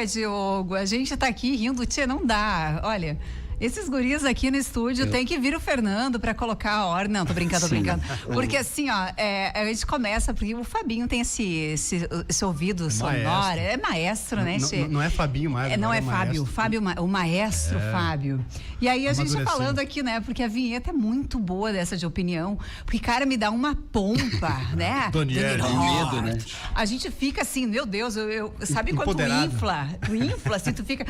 Diogo, a gente tá aqui rindo, tia, não dá. Olha, esses guris aqui no estúdio tem que vir o Fernando pra colocar a ordem. Não, tô brincando. Porque assim, ó, a gente começa, porque o Fabinho tem esse ouvido sonoro. É maestro, né, Che? Não é Fabinho mais. Não é Fábio. O maestro Fábio. E aí a gente falando aqui, né? Porque a vinheta é muito boa dessa de opinião. Porque, cara, me dá uma pompa, né? Daniel, medo, né? A gente fica assim, meu Deus, sabe quando tu infla, assim, tu fica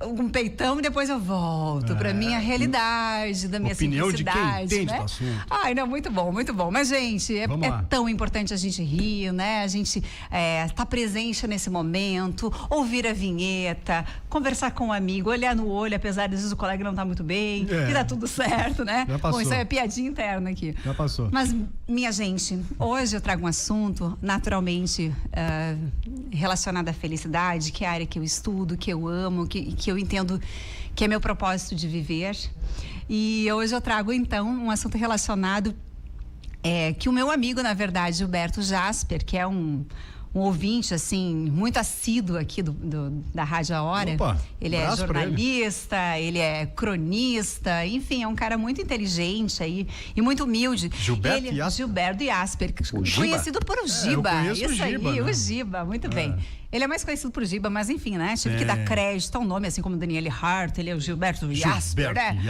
um peitão e depois eu volto pra minha realidade, da minha opinião simplicidade, de quem entende né? do assunto. Ai, não, muito bom. Mas, gente, é tão importante a gente rir, né? A gente tá presente nesse momento, ouvir a vinheta, conversar com um amigo, olhar no olho, apesar de às vezes o colega não tá muito bem, e dá tudo certo, né? Já passou. Bom, isso é piadinha interna aqui. Já passou. Mas, minha gente, hoje eu trago um assunto naturalmente relacionado à felicidade, que é a área que eu estudo, que eu amo, que eu entendo que é meu propósito de viver. E hoje eu trago, então, um assunto relacionado que o meu amigo, na verdade, Gilberto Jasper, que é um ouvinte, assim, muito assíduo aqui da Rádio A Hora. Opa, ele é jornalista, ele é cronista, enfim, é um cara muito inteligente aí e muito humilde. Gilberto Jasper, conhecido por o Giba. Eu conheço o Giba, né? O Giba, muito bem. Ele é mais conhecido por Giba, mas enfim, né? Tive que dar crédito ao nome, assim como Daniele Hart, ele é o Gilberto Jasper, né?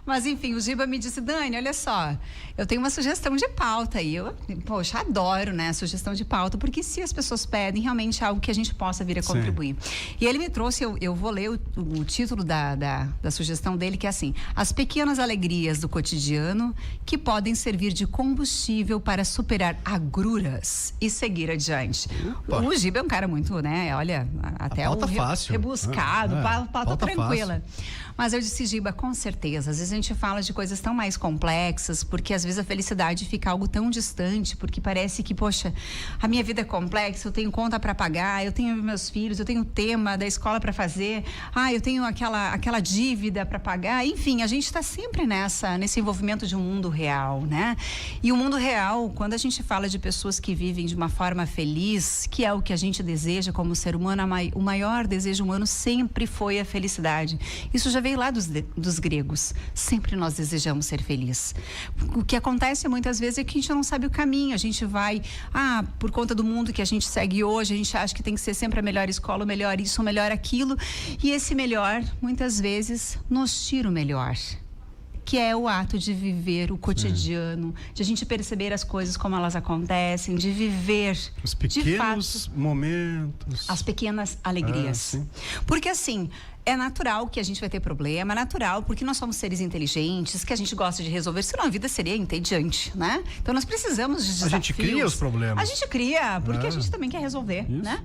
Mas enfim, o Giba me disse, Dani, olha só, eu tenho uma sugestão de pauta aí. Eu, poxa, adoro, né, a sugestão de pauta, porque se as pessoas pedem, realmente é algo que a gente possa vir a contribuir. E ele me trouxe, eu vou ler o título da sugestão dele, que é assim: as pequenas alegrias do cotidiano que podem servir de combustível para superar agruras e seguir adiante. O Giba é um cara muito, né, olha, até rebuscado, pauta tranquila. Mas eu disse, Giba, com certeza, às vezes a gente fala de coisas tão mais complexas, porque às vezes a felicidade fica algo tão distante, porque parece que, poxa, a minha vida é complexa, eu tenho conta para pagar, eu tenho meus filhos, eu tenho o tema da escola para fazer, eu tenho aquela dívida para pagar, enfim, a gente está sempre nesse envolvimento de um mundo real, né? E o mundo real, quando a gente fala de pessoas que vivem de uma forma feliz, que é o que a gente deseja como ser humano, o maior desejo humano sempre foi a felicidade. Isso já veio lá dos gregos. Sempre nós desejamos ser felizes. O que acontece muitas vezes é que a gente não sabe o caminho. A gente vai, por conta do mundo que a gente segue hoje, a gente acha que tem que ser sempre a melhor escola, o melhor isso, o melhor aquilo. E esse melhor, muitas vezes, nos tira o melhor. Que é o ato de viver o cotidiano, de a gente perceber as coisas como elas acontecem, de viver os pequenos momentos, as pequenas alegrias. Porque assim, é natural que a gente vai ter problema, é natural porque nós somos seres inteligentes, que a gente gosta de resolver, senão a vida seria entediante, né? Então nós precisamos de desafios. A gente cria os problemas. A gente cria, porque a gente também quer resolver, né?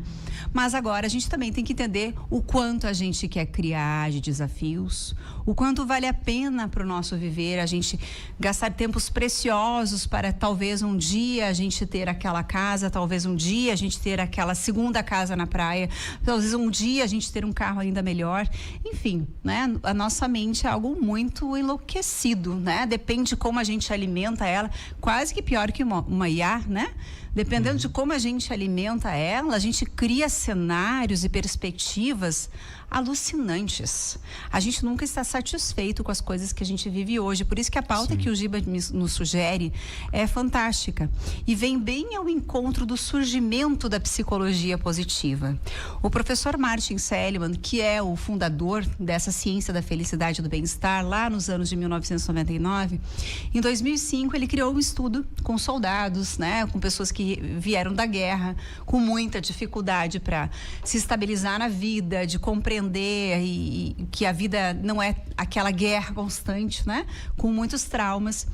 Mas agora a gente também tem que entender o quanto a gente quer criar de desafios, o quanto vale a pena para o nosso viver, a gente gastar tempos preciosos para talvez um dia a gente ter aquela casa, talvez um dia a gente ter aquela segunda casa na praia, talvez um dia a gente ter um carro ainda melhor. Enfim, né? A nossa mente é algo muito enlouquecido, né? Depende de como a gente alimenta ela, quase que pior que uma IA, né? Dependendo de como a gente alimenta ela, a gente cria cenários e perspectivas alucinantes. A gente nunca está satisfeito com as coisas que a gente vive hoje. Por isso que a pauta que o Giba nos sugere é fantástica. E vem bem ao encontro do surgimento da psicologia positiva. O professor Martin Seligman, que é o fundador dessa ciência da felicidade e do bem-estar, lá nos anos de 1999, em 2005 ele criou um estudo com soldados, né, com pessoas que vieram da guerra, com muita dificuldade para se estabilizar na vida, de compreender e que a vida não é aquela guerra constante, né? Com muitos traumas.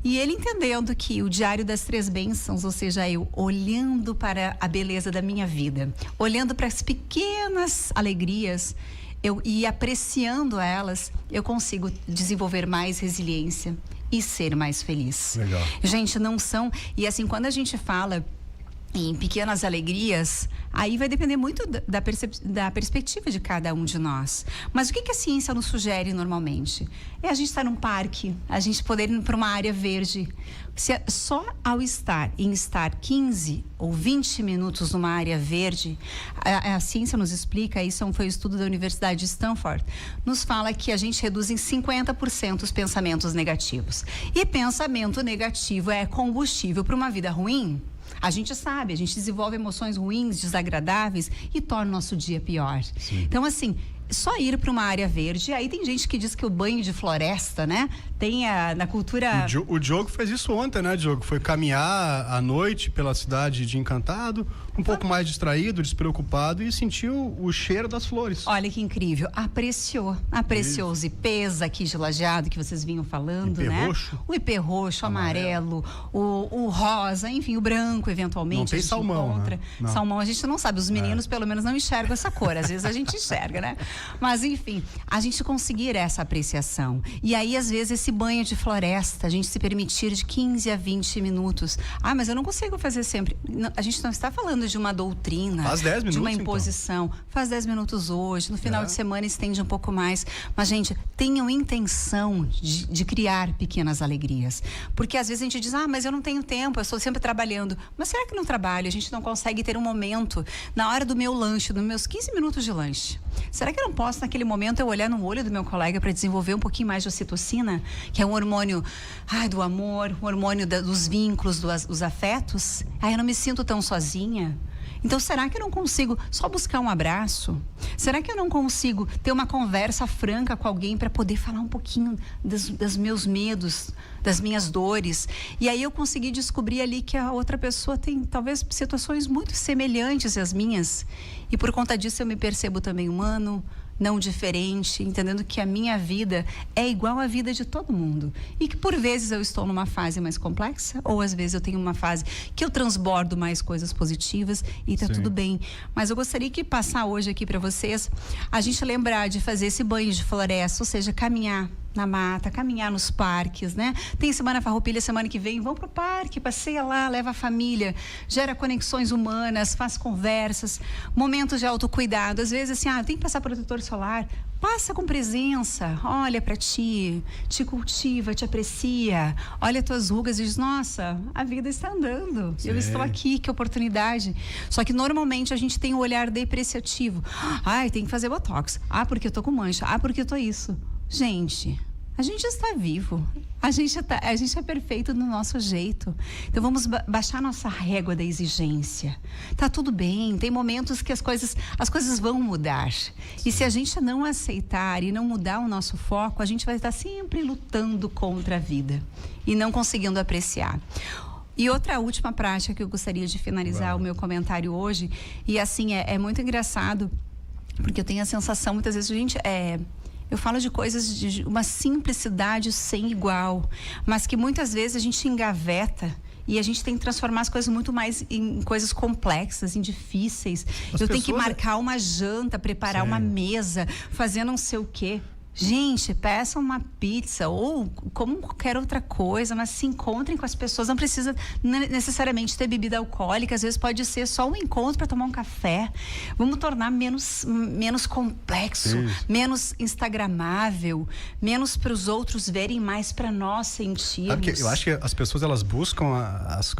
E ele entendendo que o diário das 3 bênçãos, ou seja, eu olhando para a beleza da minha vida, olhando para as pequenas alegrias, e apreciando elas, eu consigo desenvolver mais resiliência e ser mais feliz. Legal. Gente, não são... E assim, quando a gente fala em pequenas alegrias, aí vai depender muito da perspectiva de cada um de nós. Mas o que a ciência nos sugere normalmente? É a gente estar num parque, a gente poder ir para uma área verde. Só ao estar 15 ou 20 minutos numa área verde, a ciência nos explica, isso foi um estudo da Universidade de Stanford, nos fala que a gente reduz em 50% os pensamentos negativos. E pensamento negativo é combustível para uma vida ruim? A gente sabe, a gente desenvolve emoções ruins, desagradáveis e torna o nosso dia pior. Sim. Então, assim, só ir para uma área verde, aí tem gente que diz que o banho de floresta, né? Tem na cultura... O Diogo fez isso ontem, né, Diogo? Foi caminhar à noite pela cidade de Encantado, um pouco mais distraído, despreocupado e sentiu o cheiro das flores. Olha que incrível, apreciou os ipês aqui de Lajeado que vocês vinham falando, ipê né? Roxo. O ipê roxo, amarelo, o rosa, enfim, o branco eventualmente. Não tem salmão, né? Não. Salmão a gente não sabe, os meninos pelo menos não enxergam essa cor, às vezes a gente enxerga, né? Mas enfim, a gente conseguir essa apreciação. E aí às vezes esse banho de floresta, a gente se permitir de 15 a 20 minutos. Ah, mas eu não consigo fazer sempre. Não, a gente não está falando de uma doutrina, faz 10 minutos, de uma imposição. Então. Faz 10 minutos hoje, no final de semana estende um pouco mais. Mas, gente, tenham intenção de criar pequenas alegrias. Porque às vezes a gente diz, mas eu não tenho tempo, eu estou sempre trabalhando. Mas será que no trabalho a gente não consegue ter um momento, na hora do meu lanche, dos meus 15 minutos de lanche? Será que eu não posso, naquele momento, eu olhar no olho do meu colega para desenvolver um pouquinho mais de ocitocina, que é um hormônio do amor, um hormônio dos vínculos, dos afetos? Aí eu não me sinto tão sozinha. Então, será que eu não consigo só buscar um abraço? Será que eu não consigo ter uma conversa franca com alguém para poder falar um pouquinho dos meus medos, das minhas dores? E aí eu consegui descobrir ali que a outra pessoa tem talvez situações muito semelhantes às minhas. E por conta disso eu me percebo também humano, não diferente, entendendo que a minha vida é igual à vida de todo mundo. E que por vezes eu estou numa fase mais complexa, ou às vezes eu tenho uma fase que eu transbordo mais coisas positivas e tá tudo bem. Mas eu gostaria que passar hoje aqui para vocês, a gente lembrar de fazer esse banho de floresta, ou seja, caminhar na mata, caminhar nos parques, né? Tem Semana Farroupilha semana que vem, vão pro parque, passeia lá, leva a família, gera conexões humanas, faz conversas, momentos de autocuidado. Às vezes assim, tem que passar protetor solar, passa com presença, olha para ti, te cultiva, te aprecia, olha tuas rugas e diz, nossa, a vida está andando, eu estou aqui, que oportunidade. Só que normalmente a gente tem um olhar depreciativo. Tem que fazer botox. Porque eu tô com mancha. Porque eu tô isso. Gente, a gente está vivo, a gente é perfeito do nosso jeito. Então vamos baixar nossa régua da exigência. Tá tudo bem, tem momentos que as coisas vão mudar. E se a gente não aceitar e não mudar o nosso foco, a gente vai estar sempre lutando contra a vida e não conseguindo apreciar. E outra última prática que eu gostaria de finalizar o meu comentário hoje, e assim, é muito engraçado, porque eu tenho a sensação, muitas vezes, gente, eu falo de coisas de uma simplicidade sem igual, mas que muitas vezes a gente engaveta e a gente tem que transformar as coisas muito mais em coisas complexas, em difíceis. Eu tenho que marcar uma janta, preparar uma mesa, fazer não sei o quê. Gente, peçam uma pizza ou como qualquer outra coisa, mas se encontrem com as pessoas. Não precisa necessariamente ter bebida alcoólica, às vezes pode ser só um encontro para tomar um café. Vamos tornar menos complexo, menos instagramável, menos para os outros verem, mais para nós sentirmos. Eu acho que as pessoas, elas buscam,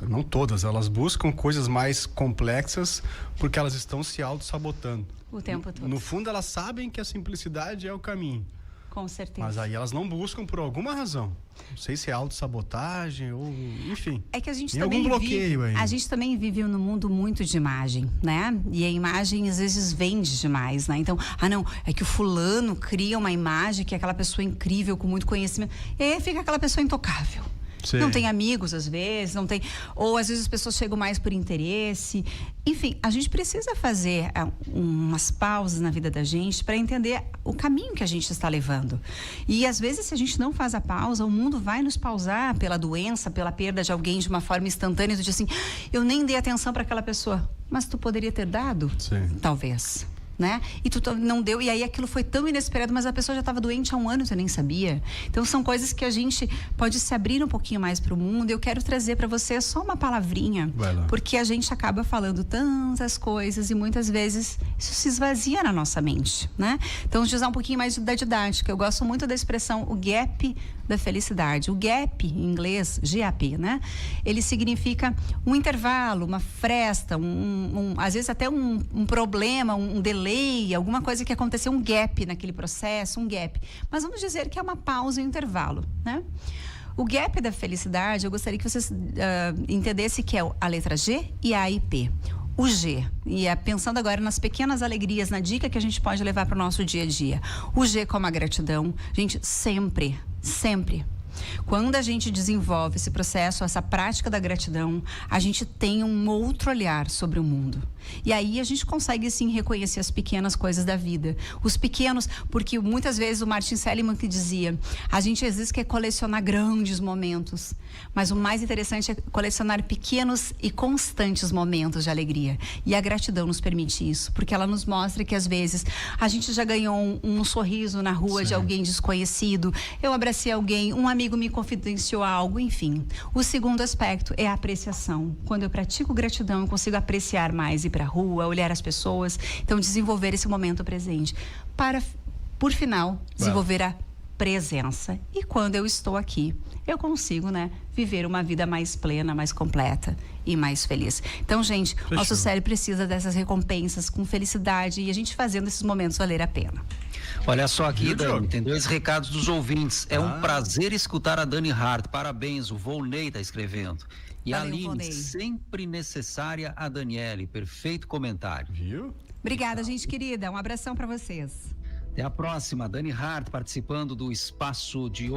não todas, elas buscam coisas mais complexas porque elas estão se auto-sabotando. O tempo todo. No fundo, elas sabem que a simplicidade é o caminho. Com certeza. Mas aí elas não buscam por alguma razão. Não sei se é autossabotagem ou, enfim. É que a gente tem também algum bloqueio aí. A gente também vive num mundo muito de imagem, né? E a imagem às vezes vende demais, né? Então, não, é que o fulano cria uma imagem que é aquela pessoa incrível com muito conhecimento. E aí fica aquela pessoa intocável. Sim. Não tem amigos, às vezes, não tem... Ou, às vezes, as pessoas chegam mais por interesse. Enfim, a gente precisa fazer umas pausas na vida da gente para entender o caminho que a gente está levando. E, às vezes, se a gente não faz a pausa, o mundo vai nos pausar pela doença, pela perda de alguém de uma forma instantânea. Tu diz assim, eu nem dei atenção para aquela pessoa. Mas tu poderia ter dado? Sim. Talvez. né? E tu não deu, e aí aquilo foi tão inesperado, mas a pessoa já estava doente há um ano e tu nem sabia. Então são coisas que a gente pode se abrir um pouquinho mais para o mundo. Eu quero trazer para você só uma palavrinha, porque a gente acaba falando tantas coisas e muitas vezes isso se esvazia na nossa mente, né? Então, vamos usar um pouquinho mais da didática. Eu gosto muito da expressão o gap da felicidade. O gap, em inglês, GAP, né? Ele significa um intervalo, uma fresta, às vezes até um problema, um delay, alguma coisa que aconteceu, um gap naquele processo, um gap. Mas vamos dizer que é uma pausa e um intervalo, né? O gap da felicidade, eu gostaria que vocês entendessem que é a letra G e A e P. O G, e pensando agora nas pequenas alegrias, na dica que a gente pode levar para o nosso dia a dia. O G como a gratidão. Gente, sempre, quando a gente desenvolve esse processo, essa prática da gratidão, a gente tem um outro olhar sobre o mundo. E aí a gente consegue, sim, reconhecer as pequenas coisas da vida. Os pequenos, porque muitas vezes o Martin Seligman que dizia, a gente às vezes quer colecionar grandes momentos, mas o mais interessante é colecionar pequenos e constantes momentos de alegria. E a gratidão nos permite isso, porque ela nos mostra que às vezes a gente já ganhou um sorriso na rua de alguém desconhecido, eu abracei alguém, um amigo me confidenciou algo, enfim. O segundo aspecto é a apreciação. Quando eu pratico gratidão, eu consigo apreciar mais e para a rua, olhar as pessoas, então desenvolver esse momento presente para, por final, desenvolver a presença. E quando eu estou aqui, eu consigo, né, viver uma vida mais plena, mais completa e mais feliz. Então, gente, nosso cérebro precisa dessas recompensas com felicidade e a gente fazendo esses momentos valer a pena. Olha só aqui, Dani, tem 2 recados dos ouvintes. É um prazer escutar a Dani Hart. Parabéns, o Volney está escrevendo. E a Aline, sempre necessária a Daniele. Perfeito comentário. Viu? Obrigada, gente querida. Um abração para vocês. Até a próxima. Dani Hart participando do Espaço de